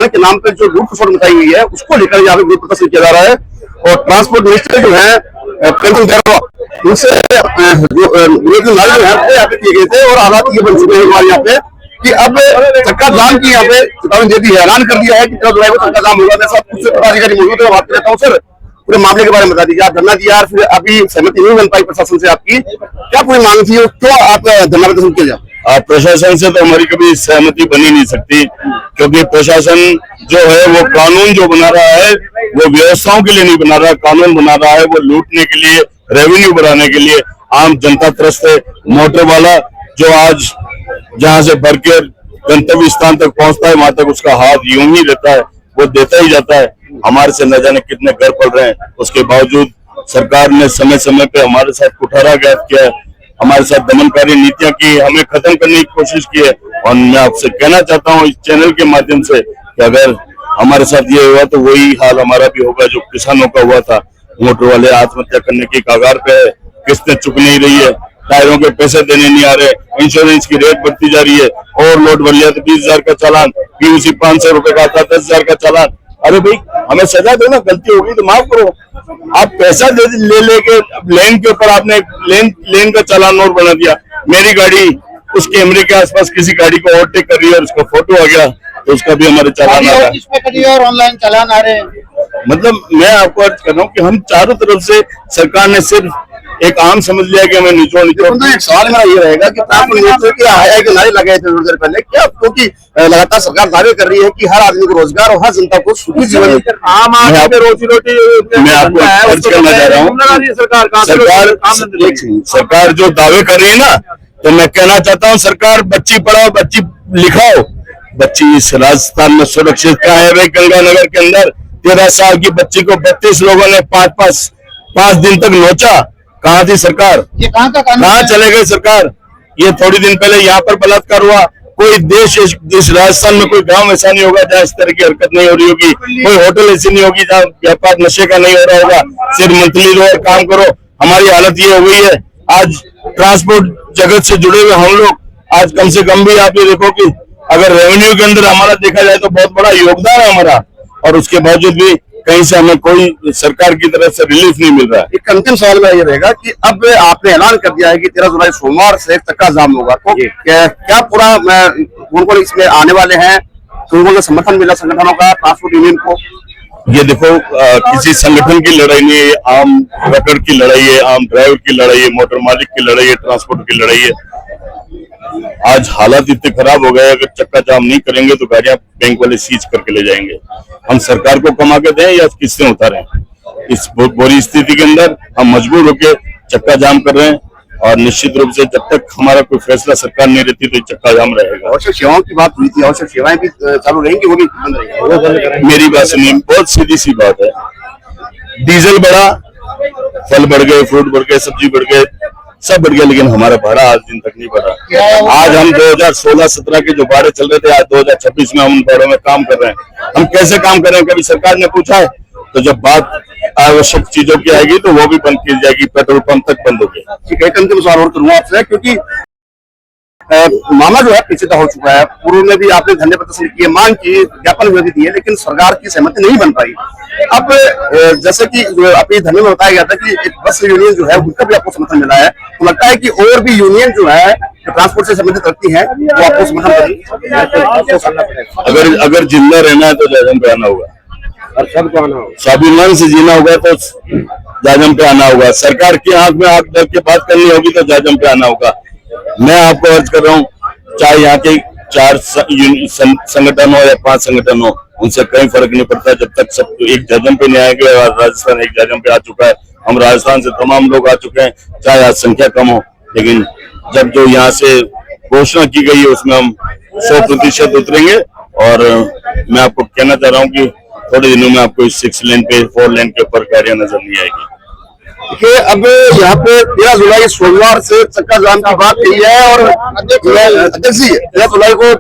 के नाम पे जो लूट खसोट मचाई हुई है उसको लेकर यहाँ पे विरोध प्रदर्शन किया जा रहा है। और ट्रांसपोर्ट मिनिस्टर जो है उनसे जो नारे जो है वो यहाँ पे किए गए थे और हालात ये बन चुके हैं हमारे यहाँ पे कि अब चक्का जाम की यहाँ पे चेतावनी दे दी है, ऐलान कर दिया है कि 13 जुलाई को चक्का जाम होगा। मैं सब कुछ पदाधिकारी मौजूद है, बात करता हूँ। सर, पूरे मामले के बारे में बता दीजिए। आप धरना दिया, फिर अभी सहमति नहीं बन पाई प्रशासन से आपकी, क्या पूरी मांग थी, क्यों आप धरना प्रदर्शन किया जाए? प्रशासन से तो हमारी कभी सहमति बनी नहीं सकती, क्योंकि प्रशासन जो है वो कानून जो बना रहा है वो व्यवस्थाओं के लिए नहीं बना रहा, कानून बना रहा है वो लूटने के लिए, रेवेन्यू बढ़ाने के लिए। आम जनता त्रस्त है। मोटर वाला जो आज जहां से भर के गंतव्य स्थान तक पहुंचता है वहां तक उसका हाथ यूं ही रहता है, वो देता ही जाता है। हमारे से न जाने कितने घर पड़ रहे हैं, उसके बावजूद सरकार ने समय समय पे हमारे साथ कुठाराघात किया है, हमारे साथ दमनकारी नीतियां की, हमें खत्म करने की कोशिश की है। और मैं आपसे कहना चाहता हूं इस चैनल के माध्यम से कि अगर हमारे साथ ये हुआ तो वही हाल हमारा भी होगा जो किसानों का हुआ था। मोटर वाले आत्महत्या करने की कगार पे है, किस्तें चुक नहीं रही है, टायरों के पैसे देने नहीं आ रहे, इंश्योरेंस की रेट बढ़ती जा रही है, ओवरलोड बढ़ लिया तो 20,000 का चालान, पीयूसी 500 रुपए का आता 10,000 का चालान। अरे भाई, हमें सजा दो ना, गलती होगी तो माफ करो। आप पैसा ले लेके लेन के ऊपर आपने लेन का चालान और बना दिया। मेरी गाड़ी उस कैमरे के आसपास किसी गाड़ी को ओवरटेक कर रही है और उसका फोटो आ गया तो उसका भी हमारे चालान आ रहा है और ऑनलाइन चालान आ रहे हैं। मतलब मैं आपको अर्ज कर रहा हूँ कि हम चारों तरफ से, सरकार ने सिर्फ एक आम समझ लिया कि हमें निचोड़। एक सवाल मेरा ये रहेगा कि नारे लगाए थे थोड़ी देर पहले, क्या क्योंकि लगातार सरकार दावे कर रही है कि हर आदमी को रोजगार और हर जनता को सुखी जीवन, आम आदमी को रोजी रोटी। मैं आपको अर्ज करना चाह रहा हूँ, सरकार जो दावे कर रही है ना, तो मैं कहना चाहता हूँ सरकार बच्ची पढ़ाओ बच्ची लिखाओ। बच्ची इस राजस्थान में सुरक्षित कहाँ है भाई? गंगानगर के अंदर 13 साल की बच्ची को 32 लोगों ने 5 दिन तक नोचा। कहाँ थी सरकार? ये कहाँ चले गए सरकार? ये थोड़ी दिन पहले यहाँ पर बलात्कार हुआ। कोई देश इस राजस्थान में कोई गांव ऐसा नहीं होगा जहाँ इस तरह की हरकत नहीं हो रही होगी, कोई होटल ऐसी नहीं होगी जहाँ व्यापार नशे का नहीं हो रहा होगा। सिर्फ मंथली लो और काम करो। हमारी हालत ये हो गई है। आज ट्रांसपोर्ट जगत से जुड़े हुए हम लोग, आज कम से कम भी आप ये देखो कि अगर रेवेन्यू के अंदर हमारा देखा जाए तो बहुत बड़ा योगदान है हमारा, और उसके बावजूद भी कहीं से हमें कोई सरकार की तरफ से रिलीफ नहीं मिल रहा है। एक अंतिम सवाल मेरा ये रहेगा कि अब आपने ऐलान कर दिया है कि 13 जुलाई सोमवार से चक्का जाम होगा, तो क्या पूरा कौन इसमें आने वाले हैं? तो समर्थन मिला संगठनों का, ट्रांसपोर्ट यूनियन को? ये देखो, किसी संगठन की लड़ाई नहीं है, आम वर्कर की लड़ाई है, आम ड्राइवर की लड़ाई है, मोटर मालिक की लड़ाई है, ट्रांसपोर्ट की लड़ाई है। आज हालात इतने खराब हो गए, अगर चक्का जाम नहीं करेंगे तो गाड़ियां बैंक वाले सीज करके ले जाएंगे। हम सरकार को कमा के दें या किस्तें उतारें? इस बहुत बुरी स्थिति के अंदर हम मजबूर होकर चक्का जाम कर रहे हैं, और निश्चित रूप से जब तक हमारा कोई फैसला सरकार नहीं रहती तो चक्का जाम रहेगा। आवश्यक सेवाओं की बात हुई थी, आवश्यक सेवाएं भी चालू रहेंगी, वो भी बंद रहेंगी? मेरी बात सुनिए, बहुत सीधी सी बात है। डीजल बढ़ा, फल बढ़ गए, फ्रूट बढ़ गए, सब्जी बढ़ गए, सब बढ़ गया, लेकिन हमारा भाड़ा आज दिन तक नहीं बढ़ा। आज हम 2016-17 के जो भाड़े चल रहे थे, आज 2026 में हम उन भाड़ों में काम कर रहे हैं। हम कैसे काम कर रहे हैं कभी सरकार ने पूछा है? तो जब बात आवश्यक चीजों की आएगी तो वो भी बंद की जाएगी, पेट्रोल पंप तक बंद हो गया। ठीक है, एक अंतिम सवाल और करूंगा आपसे, क्योंकि मामला जो है पेचीदा हो चुका है। पूर्व में भी आपने धरने प्रदर्शन किए, मांग की, ज्ञापन भी दिए, लेकिन सरकार की सहमति नहीं बन पाई। अब जैसे कि अपने धरने में बताया गया था कि एक बस यूनियन जो है उनका भी आपको समर्थन मिला है, तो लगता है कि और भी यूनियन जो है ट्रांसपोर्ट से संबंधित रखती है वो आपको समर्थन करेगी। अगर जिंदा रहना है तो जाजम पे आना होगा, और सबको आना होगा, स्वाभिमान से जीना होगा तो जाजम पे आना होगा। सरकार की आंख में आंख डाल के बात करनी होगी तो जाजम पे आना होगा। मैं आपको अर्ज कर रहा हूँ, चाहे यहाँ के 4 संगठन हो या 5 संगठन हो, उनसे कहीं फर्क नहीं पड़ता जब तक सब एक जाजम पे नहीं आएंगे। और राजस्थान एक जाजम पे आ चुका है, हम राजस्थान से तमाम लोग आ चुके हैं, चाहे आज संख्या कम हो, लेकिन जब जो यहाँ से घोषणा की गई है उसमें हम 100% उतरेंगे। और मैं आपको कहना चाह रहा हूँ कि थोड़े दिनों में आपको इस 6 लेन पे 4 लेन के ऊपर गाड़ियां नजर नहीं आएगी। देखिए, अब यहाँ पे 13 जुलाई सोमवार से चक्का जाम की बात कही है, और अध्यक्ष जी 13 जुलाई को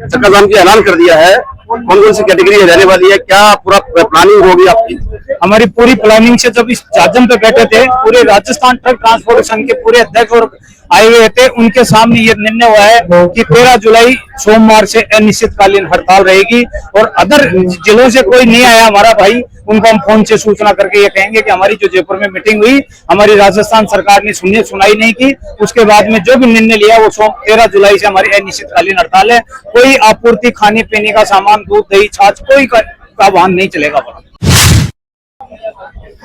चक्का जाम की ऐलान कर दिया है। कौन कौन सी कैटेगरी रहने वाली है, क्या पूरा प्लानिंग होगी आपकी? हमारी पूरी प्लानिंग से जब इस जाजम पे बैठे थे, पूरे राजस्थान ट्रक ट्रांसपोर्ट संघ के पूरे अध्यक्ष और आए हुए थे, उनके सामने ये निर्णय हुआ है कि 13 जुलाई सोमवार से अनिश्चितकालीन हड़ताल रहेगी। और अदर जिलों से कोई नहीं आया हमारा भाई, उनको हम फोन से सूचना करके ये कहेंगे कि हमारी जो जयपुर में मीटिंग हुई, हमारी राजस्थान सरकार ने सुनाई नहीं की। उसके बाद में जो भी निर्णय लिया वो 13 जुलाई से हमारी अनिश्चितकालीन हड़ताल है। कोई आपूर्ति, खाने पीने का सामान, दूध, दही, छाछ, कोई का वाहन नहीं चलेगा।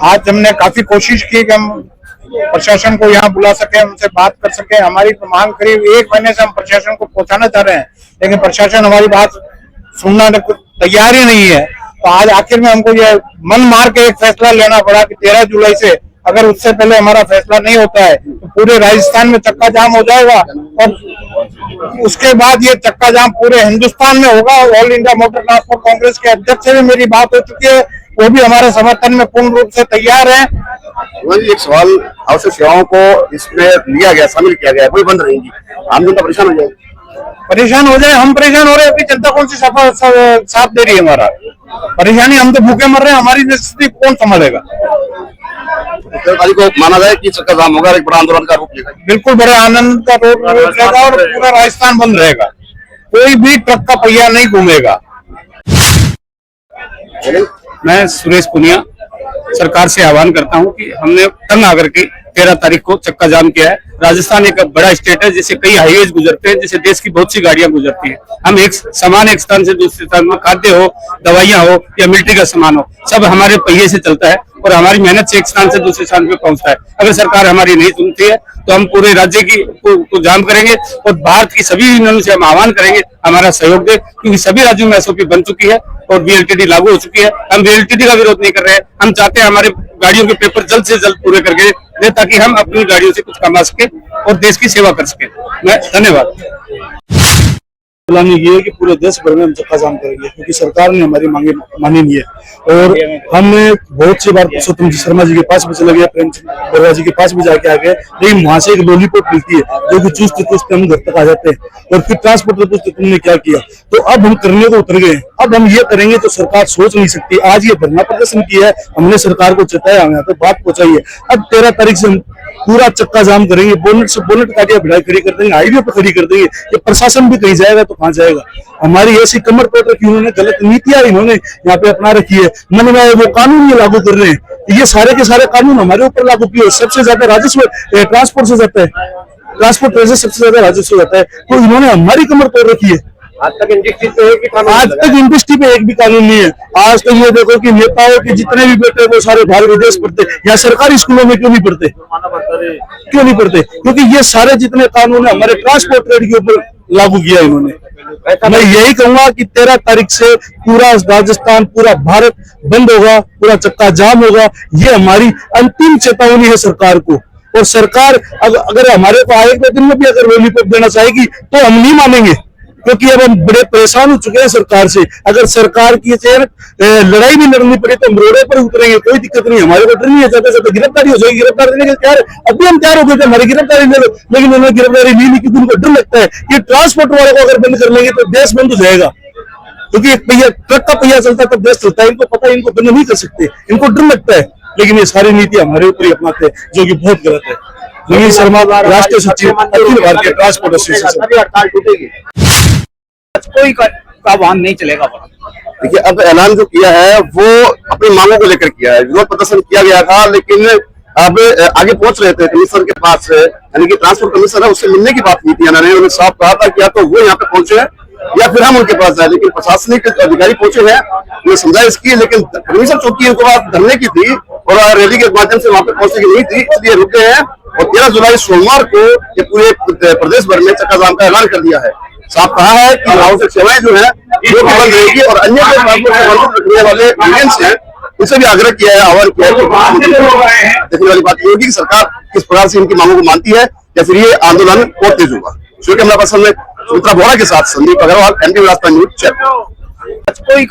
आज हमने काफी कोशिश की कि हम प्रशासन को यहाँ बुला सके, उनसे बात कर सके। हमारी मांग करीब 1 महीने से हम प्रशासन को पहुंचाना चाह रहे हैं, लेकिन प्रशासन हमारी बात सुनना तैयार ही नहीं है। तो आज आखिर में हमको ये मन मार के एक फैसला लेना पड़ा कि 13 जुलाई से, अगर उससे पहले हमारा फैसला नहीं होता है तो पूरे राजस्थान में चक्का जाम हो जाएगा। और उसके बाद ये चक्का जाम पूरे हिंदुस्तान में होगा। All India motor transport Congress के अध्यक्ष से भी मेरी बात हो चुकी है, वो भी हमारे समर्थन में पूर्ण रूप से तैयार है। एक सवाल, आवश्यक सेवाओं को इसमें लिया गया, शामिल किया गया, कोई बंद रहेंगी, आम जनता परेशान हो जाएगी। परेशान हो जाए, हम परेशान हो रहे हैं, अपनी जनता कौन सी साथ दे रही है? हमारा परेशानी, हम तो भूखे मर रहे हैं, हमारी स्थिति कौन संभालेगा? 13 तारीख को माना जाए कि चक्का जाम होगा, एक बड़ा आंदोलन का रूप लेगा। बिल्कुल बड़े आनंद का रूप लेगा और पूरा राजस्थान बंद रहेगा, कोई भी ट्रक का पहिया नहीं घूमेगा। मैं सुरेश पुनिया सरकार से आह्वान करता हूं कि हमने तंग आकर के 13 तारीख को चक्का जाम किया है। राजस्थान एक बड़ा स्टेट है जिससे कई हाईवेज गुजरते हैं, जिससे देश की बहुत सी गाड़ियां गुजरती हैं। हम एक सामान एक स्थान से दूसरे स्थान में, खाद्य हो, दवाइयां हो या मिलिट्री का सामान हो, सब हमारे पहिए से चलता है और हमारी मेहनत से एक स्थान से दूसरे स्थान पे पहुंचता है। अगर सरकार हमारी नहीं सुनती है तो हम पूरे राज्य को जाम करेंगे और भारत की सभी यूनियनों से हम आह्वान करेंगे हमारा सहयोग दे, क्योंकि सभी राज्यों में एसओपी बन चुकी है और बीएलटीडी लागू हो चुकी है। हम बीएलटीडी का विरोध नहीं कर रहे हैं, हम चाहते हैं हमारे गाड़ियों के पेपर जल्द से जल्द पूरे करके दे, ताकि हम अपनी गाड़ियों से कुछ कमा सके और देश की सेवा कर सके। मैं धन्यवाद। प्लान ये है कि पूरे देश भर में हम चक्का जाम करेंगे, क्योंकि सरकार ने हमारी मांगे मानी नहीं है। और हमने बहुत सी बार पुरुषोत्तम शर्मा जी के पास भी चले गए, प्रेमचंद बरुआ जी के पास भी जाके आ गए, लेकिन वहां से एक लॉलीपॉप मिलती है जो कि चूसते चूसते हम घर तक आ जाते हैं। और फिर ट्रांसपोर्टर पूछते तुमने क्या किया, तो अब हम करने को उतर गए। अब हम ये करेंगे तो सरकार सोच नहीं सकती। आज ये धरना प्रदर्शन किया है, हमने सरकार को चेताया, हमें तो बात पहुंचाई है। अब 13 तारीख से हम पूरा चक्का जाम करेंगे, बोनट से बोनट गाड़ियां भिड़ाई खड़ी कर देंगे, हाईवे पर खड़ी कर देंगे। ये प्रशासन भी कहीं जाएगा तो कहां जाएगा? हमारी ऐसी कमर तोड़ रखी, उन्होंने गलत नीतियां इन्होंने यहाँ पे अपना रखी है। मन में वो कानून ये लागू कर रहे हैं, ये सारे के सारे कानून हमारे ऊपर लागू किए। सबसे ज्यादा राजस्व ट्रांसपोर्ट से जाता है, ट्रांसपोर्ट से सबसे ज्यादा राजस्व जाता है, तो इन्होंने हमारी कमर तोड़ रखी है। आज तक इंडस्ट्री पे एक भी कानून नहीं है। आज तक ये देखो कि नेताओं के जितने भी बेटे वो सारे बाहर विदेश पढ़ते, या सरकारी स्कूलों में क्यों नहीं पढ़ते? क्यों नहीं पढ़ते? क्योंकि ये सारे जितने कानून है हमारे ट्रांसपोर्ट ट्रेड के ऊपर लागू किया इन्होंने। मैं यही कहूंगा कि 13 तारीख से पूरा राजस्थान, पूरा भारत बंद होगा, पूरा चक्का जाम होगा। ये हमारी अंतिम चेतावनी है सरकार को। और सरकार अगर हमारे को आए दिन में भी अगर लॉलीपॉप देना चाहेगी तो हम नहीं मानेंगे, क्योंकि अब हम बड़े परेशान हो चुके हैं सरकार से। अगर सरकार की लड़ाई भी लड़नी पड़े तो हम रोडे पर उतरेंगे, कोई दिक्कत नहीं, हमारे को डर नहीं है। ज्यादा से गिरफ्तारी हो जाएगी, गिरफ्तार देने के तैयार, अभी हम तैयार हो गए थे हमारी गिरफ्तारी ले लो, लेकिन उन्होंने गिरफ्तारी ली नहीं, क्योंकि उनको डर लगता है कि ट्रांसपोर्ट वाले को अगर बंद कर लेंगे तो देश बंद हो जाएगा। क्योंकि एक पहिया, ट्रक का पहिया चलता है तब देश चलता है। इनको पता है इनको बंद नहीं कर सकते, इनको डर लगता है, लेकिन ये सारी नीति हमारे ऊपर ही अपनाते हैं, जो कि बहुत गलत है। नवीन शर्मा, राष्ट्रीय सचिव, अखिल भारतीय ट्रांसपोर्ट एसोसिएशन। हड़ताल टूटेगी, कोई का वाहन नहीं चलेगा। देखिए, अब ऐलान जो किया है वो अपनी मांगों को लेकर किया है। विरोध प्रदर्शन किया गया था, लेकिन अब आगे पहुंच रहे थे कमिश्नर के पास, यानी कि ट्रांसपोर्ट कमिश्नर है, उससे मिलने की बात की थी। उन्होंने साफ कहा था कि या तो वो यहाँ पे पहुंचे या फिर हम उनके पास जाए, लेकिन प्रशासनिक अधिकारी पहुंचे हैं, उन्हें समझाइश की, लेकिन कमिश्नर चौकी उनको बात धरने की थी और रैली के माध्यम से वहां पे पहुंचने की नहीं थी, इसलिए रुक गए हैं। और 13 जुलाई सोमवार को ये पूरे प्रदेश भर में चक्का जाम का ऐलान कर दिया है। साफ कहा है कि आवश्यक सेवाएं जो है वो भी बंद रहेगी और अन्य रखने वाले यूनियंस हैं उनसे भी आग्रह किया है, आह्वान किया है। देखने वाली बात ये होगी कि सरकार किस प्रकार से इनकी मांगों को मानती है, या फिर ये आंदोलन और तेज होगा। कैमरा पर्सन में सुमित्रा बोरा के साथ संदीप अग्रवाल, एमपी राजस्थान न्यूज। कोई